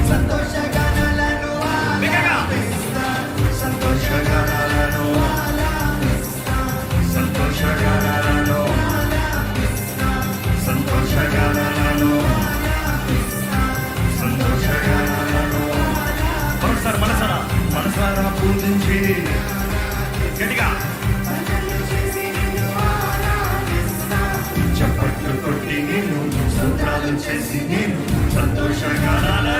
సంతోషగానాలను ఆలపిస్తా, సంతోషగానాలను ఆలపిస్తా, సంతోషగానాలను ఆలపిస్తా, సంతోషగానాలను ఆలపిస్తా, సంతోషగానాలను మరోసారి మనసారా పూజించి గట్టిగా చప్పట్లు కొట్టి నేను స్తోత్రాలు చేసి నేను సంతోషగానాలను